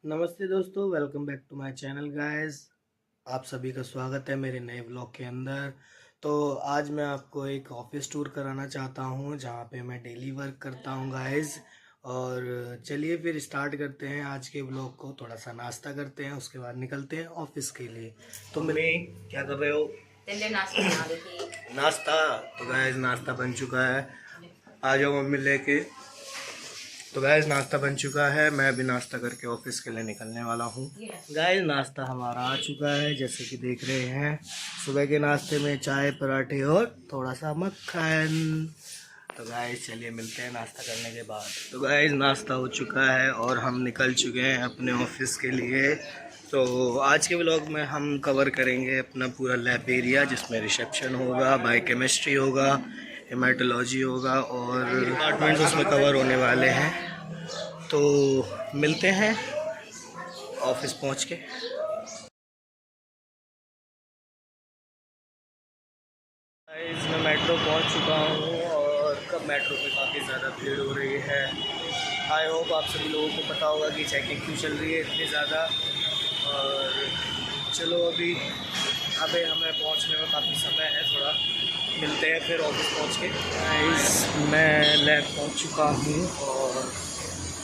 नमस्ते दोस्तों, welcome back to my channel guys. आप सभी का स्वागत है मेरे नए व्लॉग के अंदर। तो आज मैं आपको एक ऑफिस टूर कराना चाहता हूं जहां पे मैं डेली वर्क करता हूं गाइस। और चलिए फिर स्टार्ट करते हैं आज के व्लॉग को। थोड़ा सा नाश्ता करते हैं, उसके बाद निकलते हैं ऑफिस के लिए। तो मम्मी क्या कर रहे हो? नाश्ता बना रही थी। नाश्ता। तो गाइस नाश्ता बन चुका है, आ जाओ मम्मी लेके। तो गाइस नाश्ता बन चुका है, मैं अभी नाश्ता करके ऑफिस के लिए निकलने वाला हूँ। गाइस नाश्ता हमारा आ चुका है, जैसे कि देख रहे हैं। सुबह के नाश्ते में चाय, पराठे और थोड़ा सा मक्खन। तो गाइस चलिए मिलते हैं नाश्ता करने के बाद। तो गाइस नाश्ता हो चुका है और हम निकल चुके हैं अपने ऑफिस के लिए। तो आज के व्लॉग में हम कवर करेंगे अपना पूरा लैब एरिया, जिसमें रिसेप्शन होगा, बायोकेमिस्ट्री होगा, हेमाटोलॉजी होगा और डिपार्टमेंट्स उसमें कवर होने वाले हैं। तो मिलते हैं ऑफिस पहुंच के। मैं मेट्रो पहुंच चुका हूं और कब मेट्रो पे काफ़ी ज़्यादा भीड़ हो रही है। आई होप आप सभी लोगों को पता होगा कि चेकिंग क्यों चल रही है इतनी ज़्यादा। और चलो अभी हमें पहुंचने में काफ़ी समय है थोड़ा। मिलते हैं फिर ऑफिस पहुंच के। मैं लैब पहुंच चुका हूं और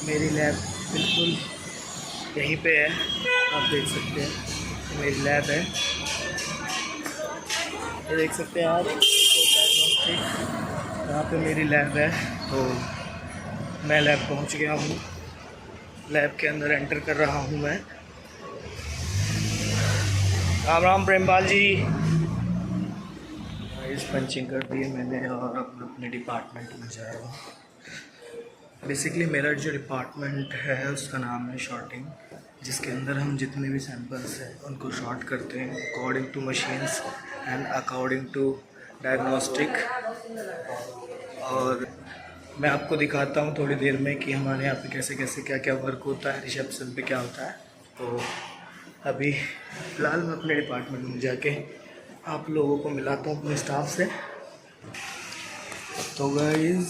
मेरी लैब बिल्कुल यहीं पे है, आप देख सकते हैं मेरी लैब है। ये देख सकते हैं आप, यहाँ पे मेरी लैब है। तो मैं लैब पहुंच गया हूँ, लैब के अंदर एंटर कर रहा हूँ मैं। राम राम प्रेमपाल जी। इस पंचिंग कर दी है मैंने और अपने डिपार्टमेंट में जा रहा हूँ। बेसिकली मेरा जो डिपार्टमेंट है उसका नाम है शॉर्टिंग, जिसके अंदर हम जितने भी सैंपल्स हैं उनको शॉर्ट करते हैं according to machines and according to diagnostic. और मैं आपको दिखाता हूँ थोड़ी देर में कि हमारे यहाँ पे कैसे कैसे क्या क्या वर्क होता है, रिसेप्शन पे क्या होता है। तो अभी फ़िलहाल मैं अपने डिपार्टमेंट में जाके आप लोगों को मिलाता हूँ अपने स्टाफ से। तो गाइस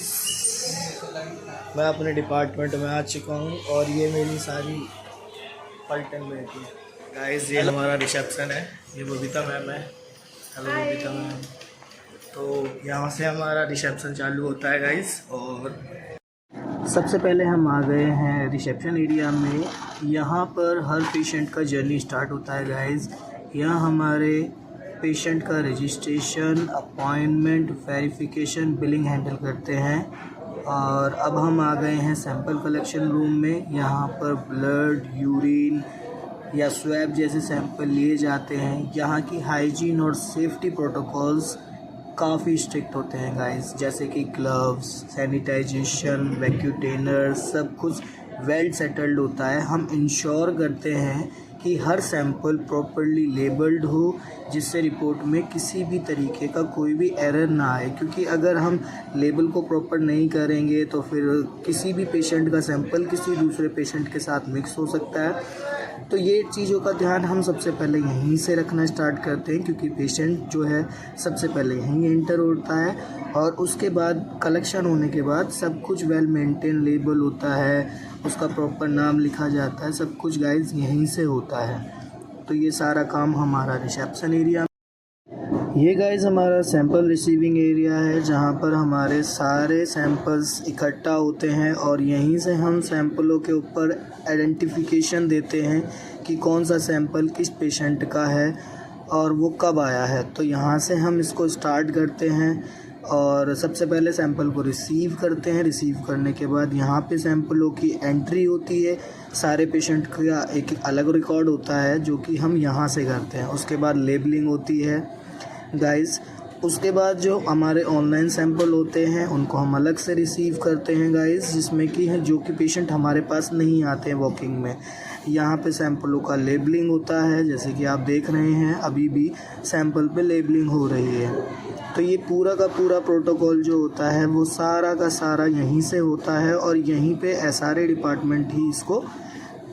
मैं अपने डिपार्टमेंट में आ चुका हूँ और ये मेरी सारी पलटन में थी। गाइस ये हमारा रिसेप्शन है, ये बबीता मैम है। Hello Babita ma'am. तो यहाँ से हमारा रिसेप्शन चालू होता है गाइस। और सबसे पहले हम आ गए हैं रिसेप्शन एरिया में। यहाँ पर हर पेशेंट का जर्नी स्टार्ट होता है गाइस। यहाँ हमारे पेशेंट का registration, appointment, verification, billing handle करते हैं। और अब हम आ गए हैं सैंपल कलेक्शन रूम में। यहाँ पर ब्लड, यूरिन या स्वैब जैसे सैंपल लिए जाते हैं। यहाँ की हाइजीन और सेफ्टी प्रोटोकॉल्स काफ़ी स्ट्रिक्ट होते हैं गाइस, जैसे कि ग्लव्स, सैनिटाइजेशन, वैक्यूटेनर, सब कुछ वेल सेटल्ड होता है। हम इंश्योर करते हैं कि हर सैंपल प्रॉपरली लेबल्ड हो, जिससे रिपोर्ट में किसी भी तरीके का कोई भी एरर ना आए। क्योंकि अगर हम लेबल को प्रॉपर नहीं करेंगे तो फिर किसी भी पेशेंट का सैंपल किसी दूसरे पेशेंट के साथ मिक्स हो सकता है। तो ये चीज़ों का ध्यान हम सबसे पहले यहीं से रखना स्टार्ट करते हैं, क्योंकि पेशेंट जो है सबसे पहले यहीं एंटर होता है। और उसके बाद कलेक्शन होने के बाद सब कुछ वेल मेंटेन लेबल होता है, उसका प्रॉपर नाम लिखा जाता है, सब कुछ गाइस यहीं से होता है। तो ये सारा काम हमारा रिसेप्शन एरिया। ये गाइस हमारा सैंपल रिसीविंग एरिया है, जहाँ पर हमारे सारे सैंपल्स इकट्ठा होते हैं और यहीं से हम सैंपलों के ऊपर आइडेंटिफिकेशन देते हैं कि कौन सा सैंपल किस पेशेंट का है और वो कब आया है। तो यहाँ से हम इसको स्टार्ट करते हैं और सबसे पहले सैंपल को रिसीव करते हैं। रिसीव करने के बाद यहाँ पे सैंपलों की एंट्री होती है। सारे पेशेंट का एक अलग रिकॉर्ड होता है जो कि हम यहाँ से करते हैं। उसके बाद लेबलिंग होती है गाइस। उसके बाद जो हमारे ऑनलाइन सैंपल होते हैं उनको हम अलग से रिसीव करते हैं गाइस, जिसमें कि है जो कि पेशेंट हमारे पास नहीं आते हैं वॉकिंग में। यहाँ पे सैंपलों का लेबलिंग होता है, जैसे कि आप देख रहे हैं अभी भी सैंपल पे लेबलिंग हो रही है। तो ये पूरा का पूरा प्रोटोकॉल जो होता है वो सारा का सारा यहीं से होता है और यहीं पे SRA डिपार्टमेंट ही इसको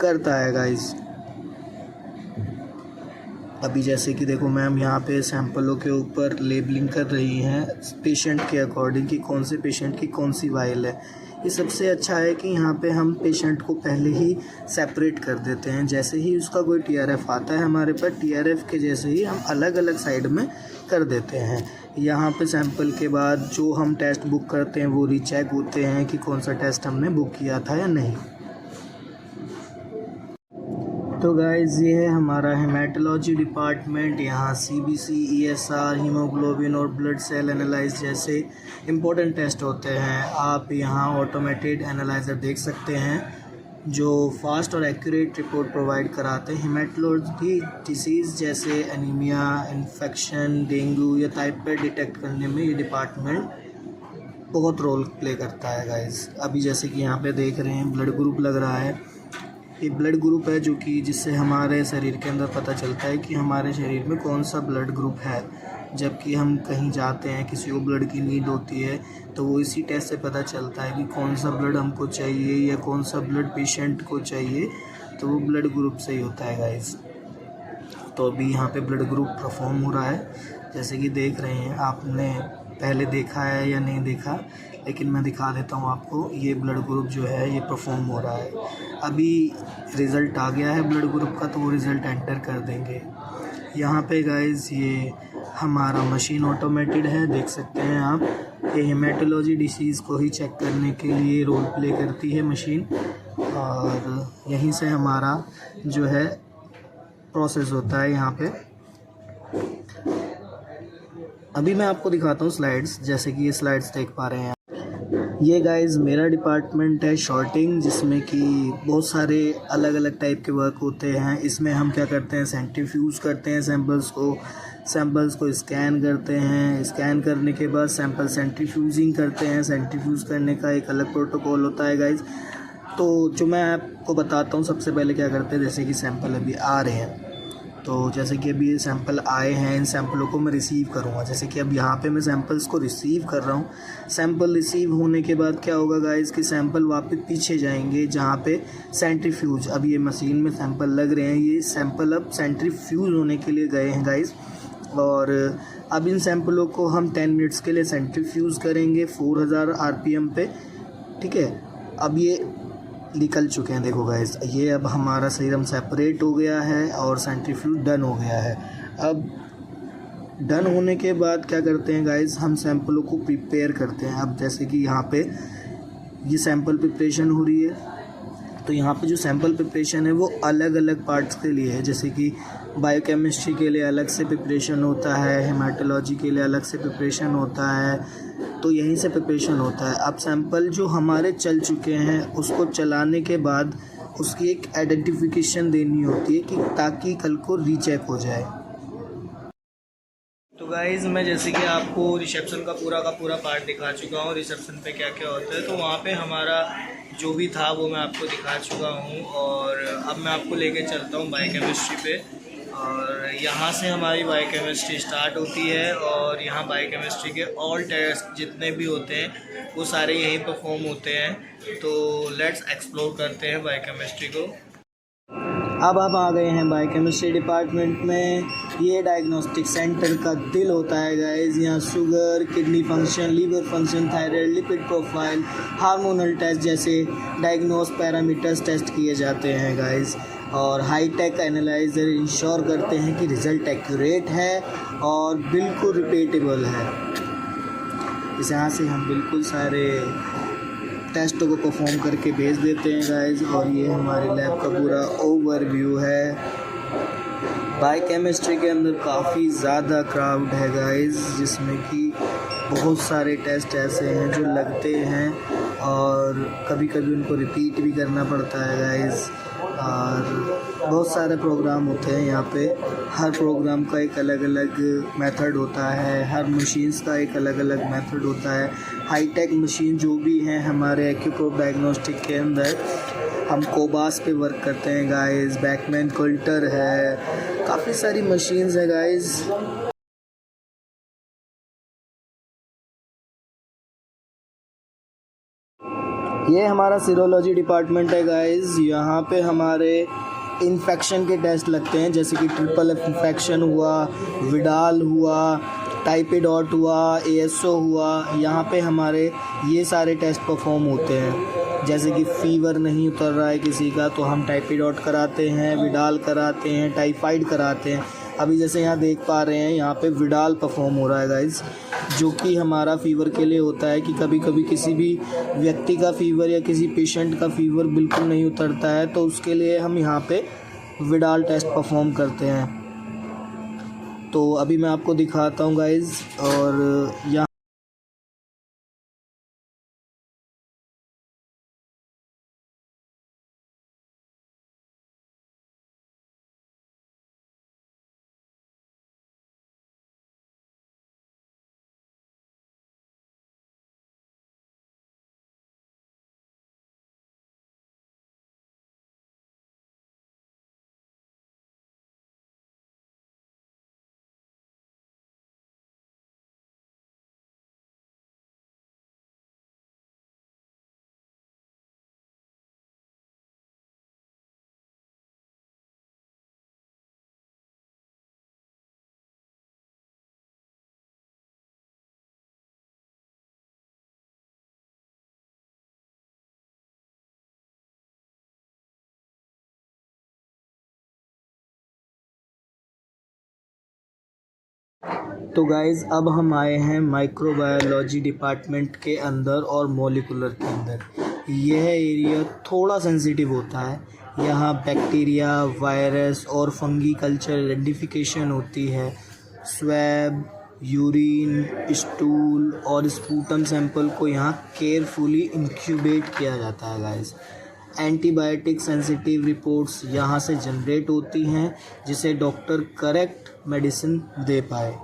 करता है गाइस। अभी जैसे कि देखो मैम यहाँ पे सैंपलों के ऊपर लेबलिंग कर रही हैं पेशेंट के अकॉर्डिंग कि कौन से पेशेंट की कौन सी वाइल है। ये सबसे अच्छा है कि यहाँ पे हम पेशेंट को पहले ही सेपरेट कर देते हैं। जैसे ही उसका कोई टीआरएफ आता है हमारे पास, टीआरएफ के जैसे ही हम अलग अलग साइड में कर देते हैं। यहाँ पे सैंपल के बाद जो हम टेस्ट बुक करते हैं वो रीचेक होते हैं कि कौन सा टेस्ट हमने बुक किया था या नहीं। तो गाइज़ ये है हमारा हेमेटोलॉजी डिपार्टमेंट। यहाँ सीबीसी, ईएसआर, हीमोग्लोबिन और ब्लड सेल एनालाइज जैसे इम्पोर्टेंट टेस्ट होते हैं। आप यहाँ ऑटोमेटेड एनालाइज़र देख सकते हैं जो फास्ट और एक्यूरेट रिपोर्ट प्रोवाइड कराते हैं। हेमेटोलॉजी डिसीज़ जैसे एनीमिया, इन्फेक्शन, डेंगू या टाइफाइड डिटेक्ट करने में ये डिपार्टमेंट बहुत रोल प्ले करता है गाइज़। अभी जैसे कि यहाँ पे देख रहे हैं ब्लड ग्रुप लग रहा है। ये ब्लड ग्रुप है जो कि जिससे हमारे शरीर के अंदर पता चलता है कि हमारे शरीर में कौन सा ब्लड ग्रुप है। जबकि हम कहीं जाते हैं, किसी को ब्लड की नीड होती है, तो वो इसी टेस्ट से पता चलता है कि कौन सा ब्लड हमको चाहिए या कौन सा ब्लड पेशेंट को चाहिए, तो वो ब्लड ग्रुप से ही होता है गाइस। तो अभी यहाँ पे ब्लड ग्रुप परफॉर्म हो रहा है, जैसे कि देख रहे हैं। आपने पहले देखा है या नहीं देखा, लेकिन मैं दिखा देता हूँ आपको। ये ब्लड ग्रुप जो है ये परफॉर्म हो रहा है। अभी रिज़ल्ट आ गया है ब्लड ग्रुप का, तो वो रिज़ल्ट एंटर कर देंगे। यहाँ पे गाइस ये हमारा मशीन ऑटोमेटेड है, देख सकते हैं आप। ये हेमेटोलॉजी डिसीज़ को ही चेक करने के लिए रोल प्ले करती है मशीन, और यहीं से हमारा जो है प्रोसेस होता है यहाँ पे। अभी मैं आपको दिखाता हूँ स्लाइड्स, जैसे कि ये स्लाइड्स देख पा रहे हैं। ये गाइस मेरा डिपार्टमेंट है शॉर्टिंग, जिसमें कि बहुत सारे अलग अलग टाइप के वर्क होते हैं। इसमें हम क्या करते हैं, सेंट्रीफ्यूज करते हैं सैंपल्स को स्कैन करते हैं। स्कैन करने के बाद सैंपल सेंट्रीफ्यूजिंग करते हैं। सेंट्रीफ्यूज करने का एक अलग प्रोटोकॉल होता है गाइस। तो जो मैं आपको बताता हूँ, सबसे पहले क्या करते हैं, जैसे कि सैंपल अभी आ रहे हैं, तो जैसे कि अभी ये सैंपल आए हैं, इन सैंपलों को मैं रिसीव करूँगा। जैसे कि अब यहाँ पे मैं सैंपल्स को रिसीव कर रहा हूँ। सैंपल रिसीव होने के बाद क्या होगा गाइस कि सैंपल वापस पीछे जाएंगे जहाँ पे सेंट्रीफ्यूज, अब ये मशीन में सैंपल लग रहे हैं, ये सैंपल अब सेंट्रीफ्यूज होने के लिए गए हैं गाइस। और अब इन सैंपलों को हम 10 मिनट्स के लिए सेंट्रीफ्यूज करेंगे 4000 आरपीएम पे, ठीक है। अब ये निकल चुके हैं, देखो गाइस, ये अब हमारा सीरम सेपरेट हो गया है और सेंट्रीफ्यूज डन हो गया है। अब डन होने के बाद क्या करते हैं गाइस, हम सैंपलों को प्रिपेयर करते हैं। अब जैसे कि यहाँ पे ये सैंपल प्रिपरेशन हो रही है, तो यहाँ पे जो सैंपल प्रिपरेशन है वो अलग अलग पार्ट्स के लिए है। जैसे कि बायोकेमिस्ट्री के लिए अलग से प्रिपरेशन होता है, हेमेटोलॉजी के लिए अलग से प्रिपरेशन होता है, तो यहीं से प्रिपरेशन होता है। अब सैंपल जो हमारे चल चुके हैं उसको चलाने के बाद उसकी एक आइडेंटिफिकेशन देनी होती है कि ताकि कल को रीचेक हो जाए। तो गाइज़ मैं जैसे कि आपको रिसेप्शन का पूरा पार्ट दिखा चुका हूँ, रिसेप्शन पे क्या क्या होता है। तो वहाँ पे हमारा जो भी था वो मैं आपको दिखा चुका हूँ, और अब मैं आपको लेके चलता हूँ बायोकेमिस्ट्री पे। और यहाँ से हमारी बायोकेमिस्ट्री स्टार्ट होती है, और यहाँ बायोकेमिस्ट्री के ऑल टेस्ट जितने भी होते हैं वो सारे यहीं परफॉर्म होते हैं। तो लेट्स एक्सप्लोर करते हैं बायोकेमिस्ट्री को। अब आप आ गए हैं बायोकेमिस्ट्री डिपार्टमेंट में। ये डायग्नोस्टिक सेंटर का दिल होता है गाइस। यहाँ sugar, kidney function, liver function, thyroid, lipid profile, hormonal test जैसे डायग्नोस पैरामीटर्स टेस्ट किए जाते हैं गाइस। और हाई टेक एनालाइजर इंश्योर करते हैं कि रिज़ल्ट एक्यूरेट है और बिल्कुल रिपीटेबल है। इस यहाँ से हम बिल्कुल सारे टेस्टों को परफॉर्म करके भेज देते हैं गाइस। और ये हमारे लैब का पूरा ओवरव्यू है। बायोकेमिस्ट्री के अंदर काफ़ी ज़्यादा क्राउड है गाइस, जिसमें कि बहुत सारे टेस्ट ऐसे हैं जो लगते हैं और कभी कभी उनको रिपीट भी करना पड़ता है गाइस। और बहुत सारे प्रोग्राम होते हैं यहाँ पे। हर प्रोग्राम का एक अलग अलग मेथड होता है, हर मशीन्स का एक अलग अलग मेथड होता है। हाईटेक मशीन जो भी हैं हमारे एक्यूप्रोब डायग्नोस्टिक के अंदर, हम कोबास पे वर्क करते हैं गाइस, बैकमैन कल्टर है, काफ़ी सारी मशीन्स है गाइस। ये हमारा सीरोलॉजी डिपार्टमेंट है गाइस। यहाँ पे हमारे इन्फेक्शन के टेस्ट लगते हैं, जैसे कि ट्रिपल एफ इन्फेक्शन हुआ, विडाल हुआ, टाइफाइड हुआ, ASO हुआ, यहाँ पे हमारे ये सारे टेस्ट परफॉर्म होते हैं। जैसे कि फ़ीवर नहीं उतर रहा है किसी का तो हम टाइफाइड कराते हैं, विडाल कराते हैं, टाइफाइड कराते हैं। अभी जैसे यहाँ देख पा रहे हैं यहाँ पे विडाल परफॉर्म हो रहा है गाइस, जो कि हमारा फ़ीवर के लिए होता है कि कभी कभी किसी भी व्यक्ति का फ़ीवर या किसी पेशेंट का फ़ीवर बिल्कुल नहीं उतरता है तो उसके लिए हम यहाँ पे विडाल टेस्ट परफॉर्म करते हैं। तो अभी मैं आपको दिखाता हूँ गाइस। और यहाँ तो गाइज़ अब हम आए हैं माइक्रोबायोलॉजी डिपार्टमेंट के अंदर और मॉलिक्यूलर के अंदर। यह एरिया थोड़ा सेंसिटिव होता है। यहाँ बैक्टीरिया, वायरस और फंगी कल्चर आइडेंटिफिकेशन होती है। स्वैब, यूरिन, स्टूल और स्पूटम सैंपल को यहाँ केयरफुली इंक्यूबेट किया जाता है गाइज़। एंटीबायोटिक सेंसिटिव रिपोर्ट्स यहाँ से जनरेट होती हैं जिसे डॉक्टर करेक्ट मेडिसिन दे पाए।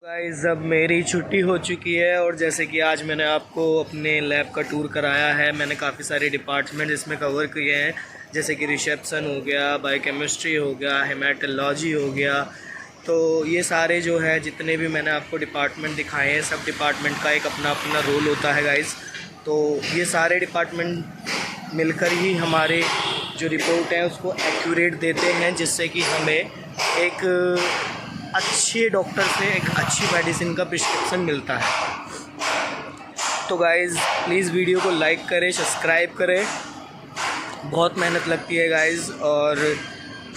गाइस अब मेरी छुट्टी हो चुकी है और जैसे कि आज मैंने आपको अपने लैब का टूर कराया है। मैंने काफ़ी सारे डिपार्टमेंट इसमें कवर किए हैं, जैसे कि रिसेप्शन हो गया, बायोकेमिस्ट्री हो गया, हेमाटोलॉजी हो गया। तो ये सारे जो है जितने भी मैंने आपको डिपार्टमेंट दिखाए हैं, सब डिपार्टमेंट का एक अपना अपना रोल होता है गाइस। तो ये सारे डिपार्टमेंट मिलकर ही हमारे जो रिपोर्ट है उसको एक्यूरेट देते हैं, जिससे कि हमें एक अच्छे डॉक्टर से एक अच्छी मेडिसिन का प्रिस्क्रिप्शन मिलता है। तो गाइज़ प्लीज़ वीडियो को लाइक करें, सब्सक्राइब करें, बहुत मेहनत लगती है गाइज़। और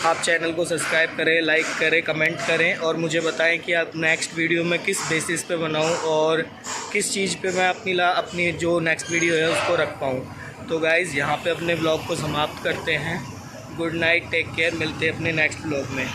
आप चैनल को सब्सक्राइब करें, लाइक करें, कमेंट करें और मुझे बताएं कि आप नेक्स्ट वीडियो में किस बेसिस पे बनाऊं और किस चीज़ पे मैं अपनी जो नेक्स्ट वीडियो है उसको रख पाऊँ। तो गाइज़ यहाँ पे अपने ब्लॉग को समाप्त करते हैं। गुड नाइट, टेक केयर, मिलते हैं अपने नेक्स्ट ब्लॉग में।